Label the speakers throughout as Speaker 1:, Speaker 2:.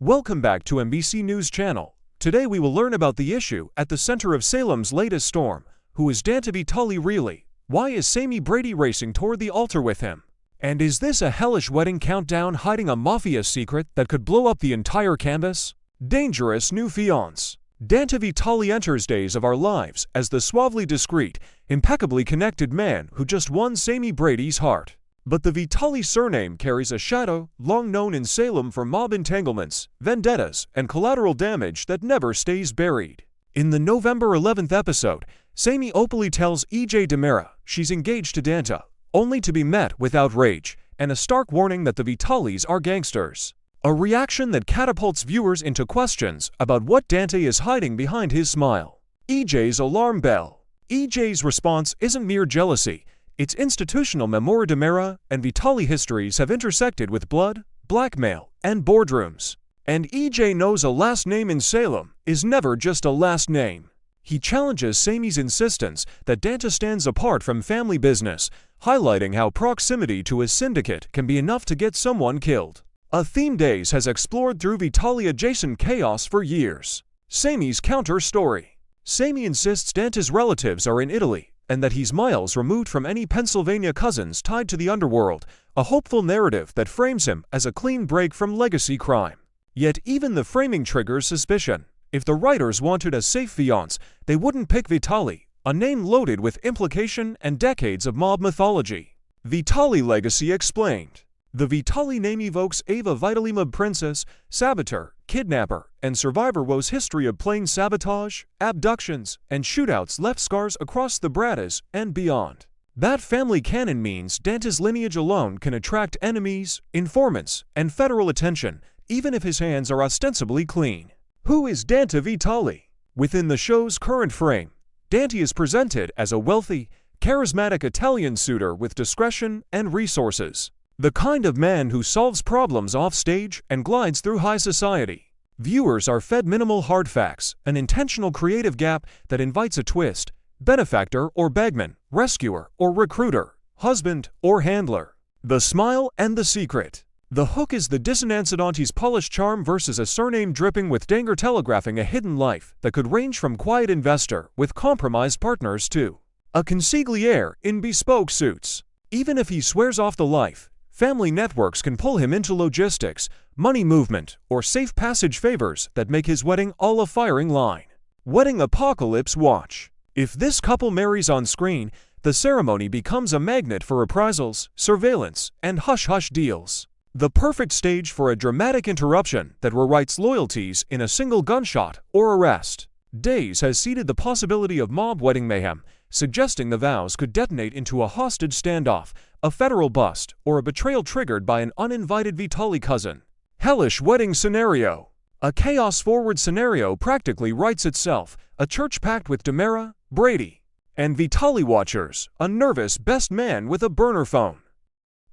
Speaker 1: Welcome back to NBC News Channel. Today we will learn about the issue at the center of Salem's latest storm. Who is Dante Vitali really? Why is Sami Brady racing toward the altar with him? And is this a hellish wedding countdown hiding a Mafia secret that could blow up the entire canvas? Dangerous new fiancé. Dante Vitali enters days of our lives as the suavely discreet, impeccably connected man who just won Sami Brady's heart. But the Vitali surname carries a shadow, long known in Salem for mob entanglements, vendettas, and collateral damage that never stays buried. In the November 11th episode, Sami openly tells EJ Demera she's engaged to Dante, only to be met with outrage and a stark warning that the Vitalis are gangsters. A reaction that catapults viewers into questions about what Dante is hiding behind his smile. EJ's alarm bell. EJ's response isn't mere jealousy. It's institutional. Memoria Demera and Vitali histories have intersected with blood, blackmail, and boardrooms. And EJ knows a last name in Salem is never just a last name. He challenges Sami's insistence that Dante stands apart from family business, highlighting how proximity to his syndicate can be enough to get someone killed. A theme Days has explored through Vitali-adjacent chaos for years. Sami's counter story. Sami insists Dante's relatives are in Italy, and that he's miles removed from any Pennsylvania cousins tied to the underworld, a hopeful narrative that frames him as a clean break from legacy crime. Yet even the framing triggers suspicion. If the writers wanted a safe fiancé, they wouldn't pick Vitali, a name loaded with implication and decades of mob mythology. Vitali legacy explained. The Vitali name evokes Ava Vitali, mob princess, saboteur, kidnapper, and survivor whose history of plain sabotage, abductions, and shootouts left scars across the Bradas and beyond. That family canon means Dante's lineage alone can attract enemies, informants, and federal attention, even if his hands are ostensibly clean. Who is Dante Vitali? Within the show's current frame, Dante is presented as a wealthy, charismatic Italian suitor with discretion and resources. The kind of man who solves problems offstage and glides through high society. Viewers are fed minimal hard facts, an intentional creative gap that invites a twist: benefactor or bagman, rescuer or recruiter, husband or handler. The smile and the secret. The hook is the dissonance of Dante's polished charm versus a surname dripping with danger, telegraphing a hidden life that could range from quiet investor with compromised partners to a consigliere in bespoke suits. Even if he swears off the life, family networks can pull him into logistics, money movement, or safe passage favors that make his wedding all a firing line. Wedding apocalypse watch. If this couple marries on screen, the ceremony becomes a magnet for reprisals, surveillance, and hush-hush deals. The perfect stage for a dramatic interruption that rewrites loyalties in a single gunshot or arrest. Days has seeded the possibility of mob wedding mayhem, suggesting the vows could detonate into a hostage standoff, a federal bust, or a betrayal triggered by an uninvited Vitali cousin. Hellish wedding scenario. A chaos-forward scenario practically writes itself, a church packed with Demera, Brady, and Vitali watchers, a nervous best man with a burner phone,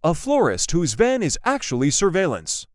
Speaker 1: a florist whose van is actually surveillance,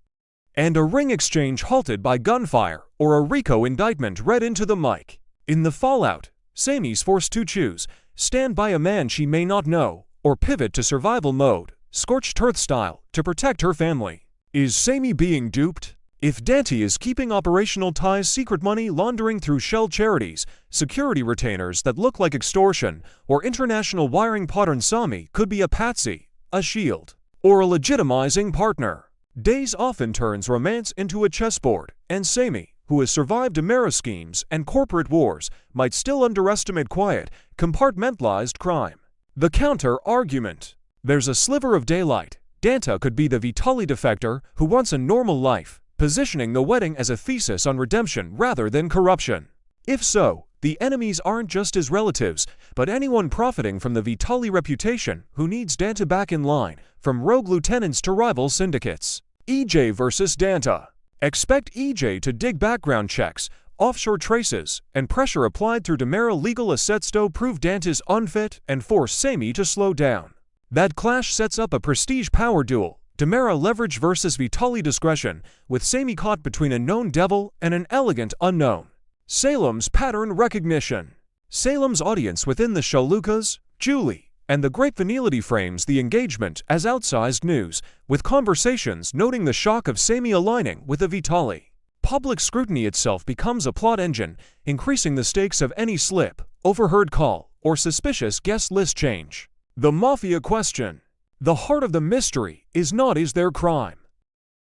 Speaker 1: and a ring exchange halted by gunfire or a RICO indictment read into the mic. In the fallout, Sami's forced to choose: stand by a man she may not know, or pivot to survival mode, scorched earth style, to protect her family. Is Sami being duped? If Dante is keeping operational ties, secret money laundering through shell charities, security retainers that look like extortion, or international wiring pattern, Sami could be a patsy, a shield, or a legitimizing partner. Days often turns romance into a chessboard, and Sami, who has survived Demera schemes and corporate wars, might still underestimate quiet, compartmentalized crime. The counter-argument. There's a sliver of daylight. Dante could be the Vitali defector who wants a normal life, positioning the wedding as a thesis on redemption rather than corruption. If so, the enemies aren't just his relatives, but anyone profiting from the Vitali reputation who needs Dante back in line, from rogue lieutenants to rival syndicates. EJ versus Dante. Expect EJ to dig background checks, offshore traces, and pressure applied through Demera legal assets to prove Dante's unfit and force Sami to slow down. That clash sets up a prestige power duel, Demera leverage versus Vitali discretion, with Sami caught between a known devil and an elegant unknown. Salem's pattern recognition. Salem's audience within the show, Lucas, Julie, and the great vanillity frames the engagement as outsized news, with conversations noting the shock of Sami aligning with a Vitali. public scrutiny itself becomes a plot engine, increasing the stakes of any slip, overheard call, or suspicious guest list change. The Mafia question. The heart of the mystery is not is there crime,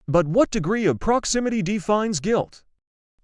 Speaker 1: but what degree of proximity defines guilt?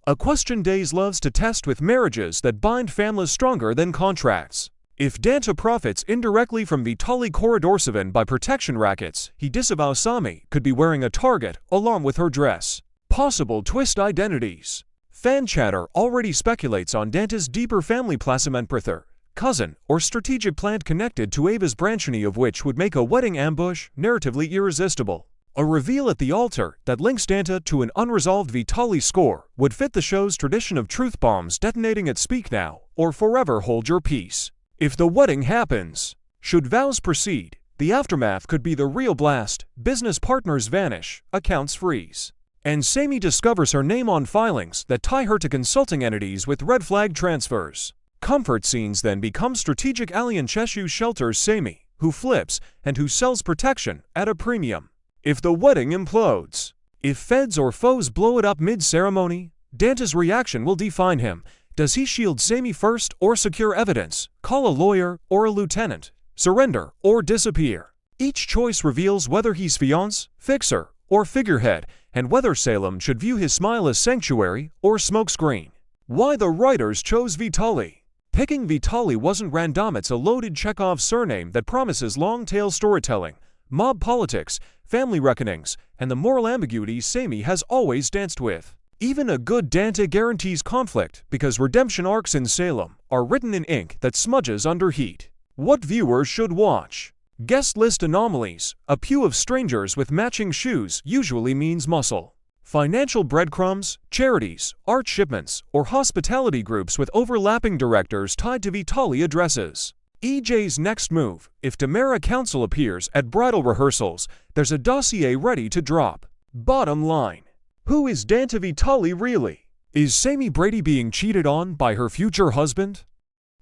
Speaker 1: A question Days loves to test with marriages that bind families stronger than contracts. If Dante profits indirectly from Vitali Koridorsevan by protection rackets, he disavows Sami could be wearing a Target along with her dress. Possible twist identities. Fan chatter already speculates on Dante's deeper family brother, cousin, or strategic plan connected to Ava's branchany of which would make a wedding ambush narratively irresistible. A reveal at the altar that links Dante to an unresolved Vitali score would fit the show's tradition of truth bombs detonating at Speak Now or Forever Hold Your Peace. If the wedding happens, should vows proceed, the aftermath could be the real blast, business partners vanish, accounts freeze, and Sami discovers her name on filings that tie her to consulting entities with red flag transfers. Comfort scenes then become strategic alien Cheshu shelters Sami, who flips and who sells protection at a premium. If the wedding implodes, if feds or foes blow it up mid-ceremony, Dante's reaction will define him. Does he shield Sami first or secure evidence, call a lawyer or a lieutenant, surrender or disappear? Each choice reveals whether he's fiancé, fixer, or figurehead, and whether Salem should view his smile as sanctuary or smokescreen. Why the writers chose Vitali. Picking Vitali wasn't random, it's a loaded Chekhov surname that promises long-tail storytelling, mob politics, family reckonings, and the moral ambiguity Sami has always danced with. Even a good Dante guarantees conflict because redemption arcs in Salem are written in ink that smudges under heat. What viewers should watch. Guest list anomalies. A pew of strangers with matching shoes usually means muscle. Financial breadcrumbs, charities, art shipments, or hospitality groups with overlapping directors tied to Vitali addresses. EJ's next move. If Tamara Council appears at bridal rehearsals, there's a dossier ready to drop. Bottom line. Who is Dante Vitali really? Is Sami Brady being cheated on by her future husband?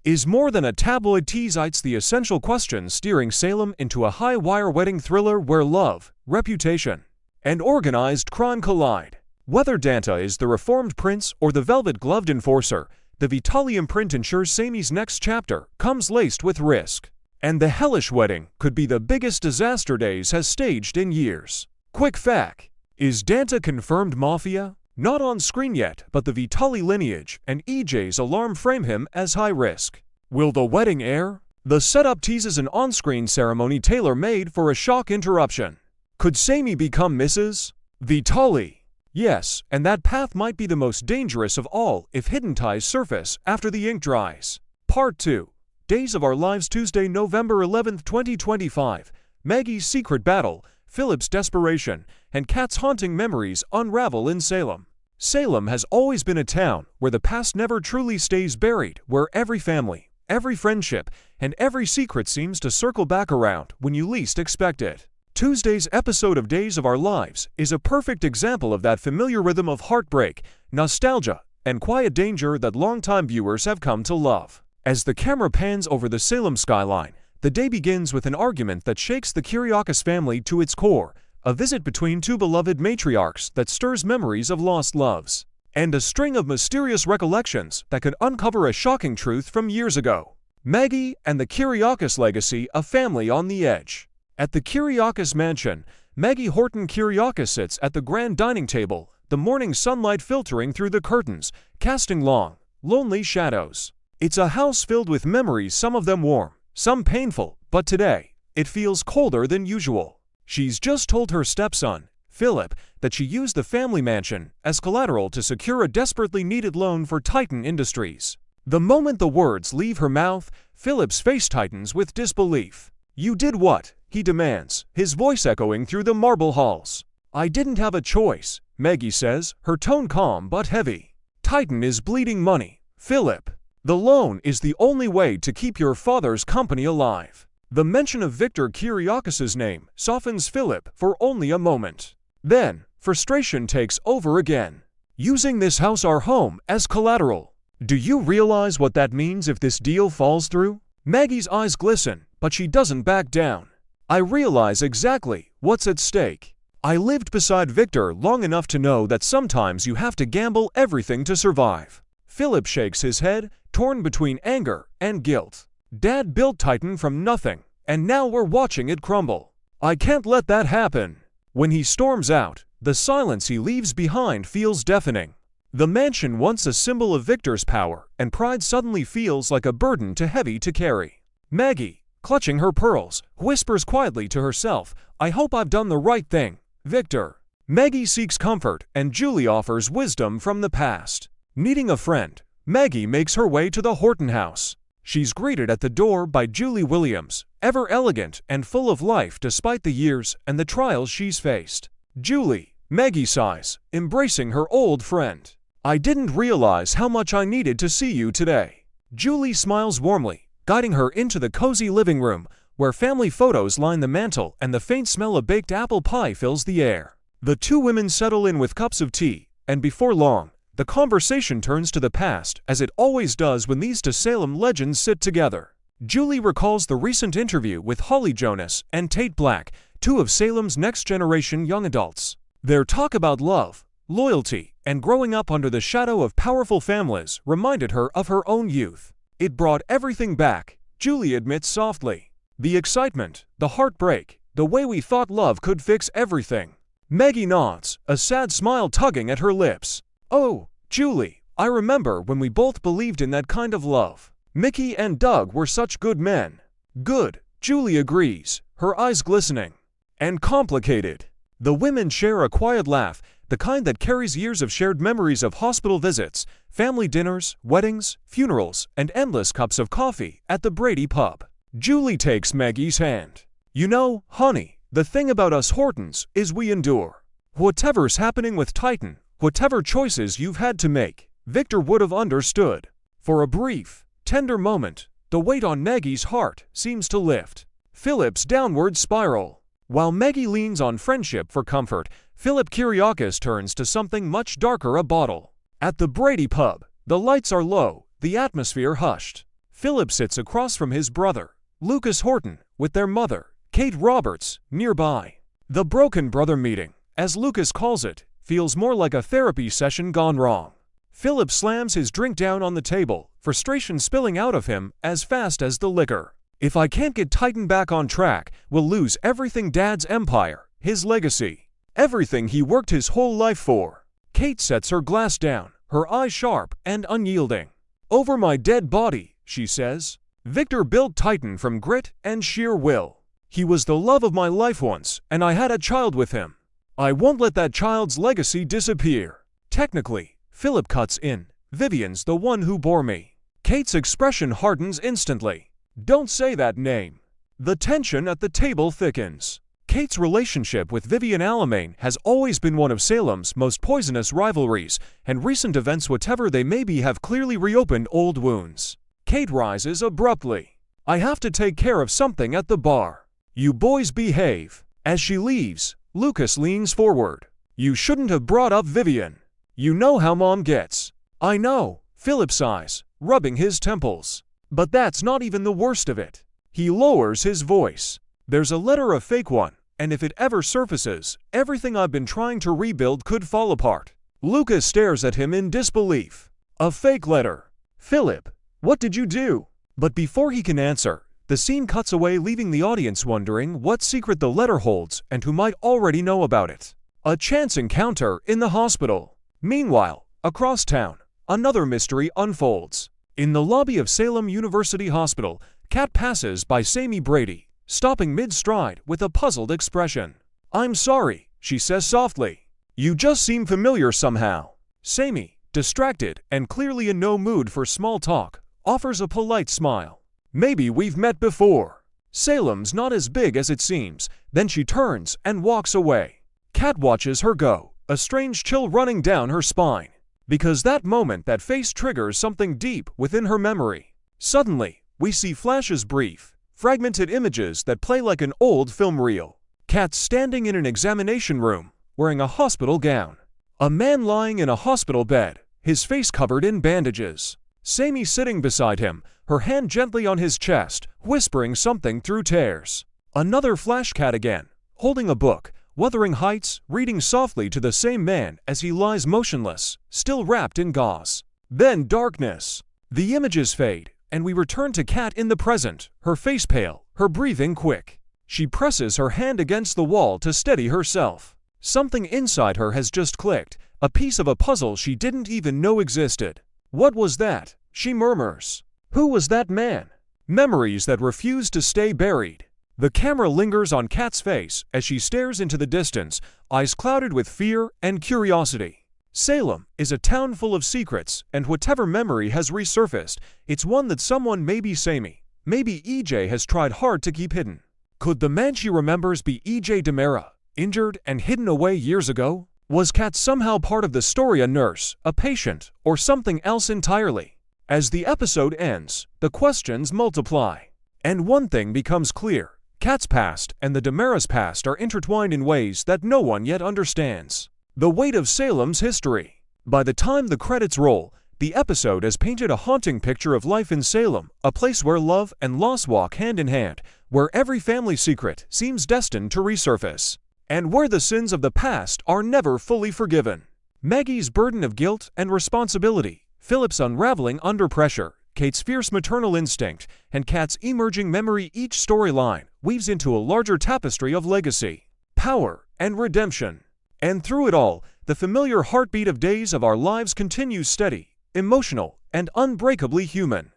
Speaker 1: Is more than a tabloid tease? It's the essential question steering Salem into a high-wire wedding thriller where love, reputation, and organized crime collide. Whether Dante is the reformed prince or the velvet-gloved enforcer, the Vitali imprint ensures Sami's next chapter comes laced with risk. And the hellish wedding could be the biggest disaster Days has staged in years. Quick fact. Is Dante confirmed Mafia? Not on screen yet, but the Vitali lineage and EJ's alarm frame him as high risk. Will the wedding air? The setup teases an on-screen ceremony tailor-made for a shock interruption. Could Sami become Mrs. Vitali? Yes, and that path might be the most dangerous of all if hidden ties surface after the ink dries. Part 2. Days of Our Lives, Tuesday, November 11, 2025. Maggie's secret battle, Philip's desperation, and Kat's haunting memories unravel in Salem. Salem has always been a town where the past never truly stays buried, where every family, every friendship, and every secret seems to circle back around when you least expect it. Tuesday's episode of Days of Our Lives is a perfect example of that familiar rhythm of heartbreak, nostalgia, and quiet danger that longtime viewers have come to love. As the camera pans over the Salem skyline, the day begins with an argument that shakes the Kiriakis family to its core, a visit between two beloved matriarchs that stirs memories of lost loves, and a string of mysterious recollections that could uncover a shocking truth from years ago. Maggie and the Kiriakis legacy, a family on the edge. At the Kiriakis mansion, Maggie Horton Kiriakis sits at the grand dining table, the morning sunlight filtering through the curtains, casting long, lonely shadows. It's a house filled with memories, some of them warm, some painful, but today, it feels colder than usual. She's just told her stepson, Philip, that she used the family mansion as collateral to secure a desperately needed loan for Titan Industries. The moment the words leave her mouth, Philip's face tightens with disbelief. "You did what?" he demands, his voice echoing through the marble halls. "I didn't have a choice," Maggie says, her tone calm but heavy. "Titan is bleeding money, Philip. The loan is the only way to keep your father's company alive." The mention of Victor Kiriakis' name softens Philip for only a moment. Then, frustration takes over again. "Using this house, our home, as collateral. Do you realize what that means if this deal falls through?" Maggie's eyes glisten, but she doesn't back down. "I realize exactly what's at stake. I lived beside Victor long enough to know that sometimes you have to gamble everything to survive. Philip shakes his head, torn between anger and guilt. Dad built Titan from nothing, and now we're watching it crumble. I can't let that happen. When he storms out, the silence he leaves behind feels deafening. The mansion, once a symbol of Victor's power and pride, suddenly feels like a burden too heavy to carry. Maggie, clutching her pearls, whispers quietly to herself, "I hope I've done the right thing, Victor." Maggie seeks comfort, and Julie offers wisdom from the past. Needing a friend, Maggie makes her way to the Horton house. She's greeted at the door by Julie Williams, ever elegant and full of life despite the years and the trials she's faced. "Julie," Maggie sighs, embracing her old friend. "I didn't realize how much I needed to see you today." Julie smiles warmly, guiding her into the cozy living room, where family photos line the mantel and the faint smell of baked apple pie fills the air. The two women settle in with cups of tea, and before long, the conversation turns to the past, as it always does when these two Salem legends sit together. Julie recalls the recent interview with Holly Jonas and Tate Black, two of Salem's next-generation young adults. Their talk about love, loyalty, and growing up under the shadow of powerful families reminded her of her own youth. "It brought everything back," Julie admits softly. "The excitement, the heartbreak, the way we thought love could fix everything." Maggie nods, a sad smile tugging at her lips. "Oh, Julie, I remember when we both believed in that kind of love. Mickey and Doug were such good men." "Good," Julie agrees, her eyes glistening. "And complicated." The women share a quiet laugh, the kind that carries years of shared memories of hospital visits, family dinners, weddings, funerals, and endless cups of coffee at the Brady pub. Julie takes Maggie's hand. "You know, honey, the thing about us Hortons is we endure. Whatever's happening with Titan, whatever choices you've had to make, Victor would have understood." For a brief, tender moment, the weight on Maggie's heart seems to lift. Philip's downward spiral. While Maggie leans on friendship for comfort, Philip Kiriakis turns to something much darker: a bottle. At the Brady pub, the lights are low, the atmosphere hushed. Philip sits across from his brother, Lucas Horton, with their mother, Kate Roberts, nearby. The broken brother meeting, as Lucas calls it, feels more like a therapy session gone wrong. Philip slams his drink down on the table, frustration spilling out of him as fast as the liquor. "If I can't get Titan back on track, we'll lose everything: Dad's empire, his legacy, everything he worked his whole life for." Kate sets her glass down, her eyes sharp and unyielding. "Over my dead body," she says. "Victor built Titan from grit and sheer will. He was the love of my life once, and I had a child with him. I won't let that child's legacy disappear." "Technically," Philip cuts in, "Vivian's the one who bore me." Kate's expression hardens instantly. "Don't say that name." The tension at the table thickens. Kate's relationship with Vivian Alamain has always been one of Salem's most poisonous rivalries, and recent events, whatever they may be, have clearly reopened old wounds. Kate rises abruptly. "I have to take care of something at the bar. You boys behave." As she leaves, Lucas leans forward. "You shouldn't have brought up Vivian. You know how Mom gets." "I know," Philip sighs, rubbing his temples. "But that's not even the worst of it." He lowers his voice. "There's a letter, a fake one, and if it ever surfaces, everything I've been trying to rebuild could fall apart." Lucas stares at him in disbelief. "A fake letter? Philip, what did you do?" But before he can answer, the scene cuts away, leaving the audience wondering what secret the letter holds and who might already know about it. A chance encounter in the hospital. Meanwhile, across town, another mystery unfolds. In the lobby of Salem University Hospital, Kat passes by Sami Brady, stopping mid-stride with a puzzled expression. "I'm sorry," she says softly. "You just seem familiar somehow." Sami, distracted and clearly in no mood for small talk, offers a polite smile. "Maybe we've met before." Salem's not as big as it seems. Then she turns and walks away. Kat watches her go, a strange chill running down her spine. Because that moment, that face triggers something deep within her memory. Suddenly, we see flashes, brief, fragmented images that play like an old film reel. Kat's standing in an examination room, wearing a hospital gown. A man lying in a hospital bed, his face covered in bandages. Sami sitting beside him, her hand gently on his chest, whispering something through tears. Another flash: Kat again, holding a book, Wuthering Heights, reading softly to the same man as he lies motionless, still wrapped in gauze. Then darkness. The images fade, and we return to Kat in the present, her face pale, her breathing quick. She presses her hand against the wall to steady herself. Something inside her has just clicked, a piece of a puzzle she didn't even know existed. What was that? She murmurs. Who was that man? Memories that refuse to stay buried. The camera lingers on Kat's face as she stares into the distance, eyes clouded with fear and curiosity. Salem is a town full of secrets, and whatever memory has resurfaced, it's one that someone, maybe Sami, maybe EJ, has tried hard to keep hidden. Could the man she remembers be EJ Demera, injured and hidden away years ago? Was Kat somehow part of the story, a nurse, a patient, or something else entirely? As the episode ends, the questions multiply. And one thing becomes clear. Kat's past and the Demera's past are intertwined in ways that no one yet understands. The weight of Salem's history. By the time the credits roll, the episode has painted a haunting picture of life in Salem, a place where love and loss walk hand in hand, where every family secret seems destined to resurface, and where the sins of the past are never fully forgiven. Maggie's burden of guilt and responsibility, Philip's unraveling under pressure, Kate's fierce maternal instinct, and Kat's emerging memory, each storyline weaves into a larger tapestry of legacy, power, and redemption. And through it all, the familiar heartbeat of Days of Our Lives continues steady, emotional, and unbreakably human.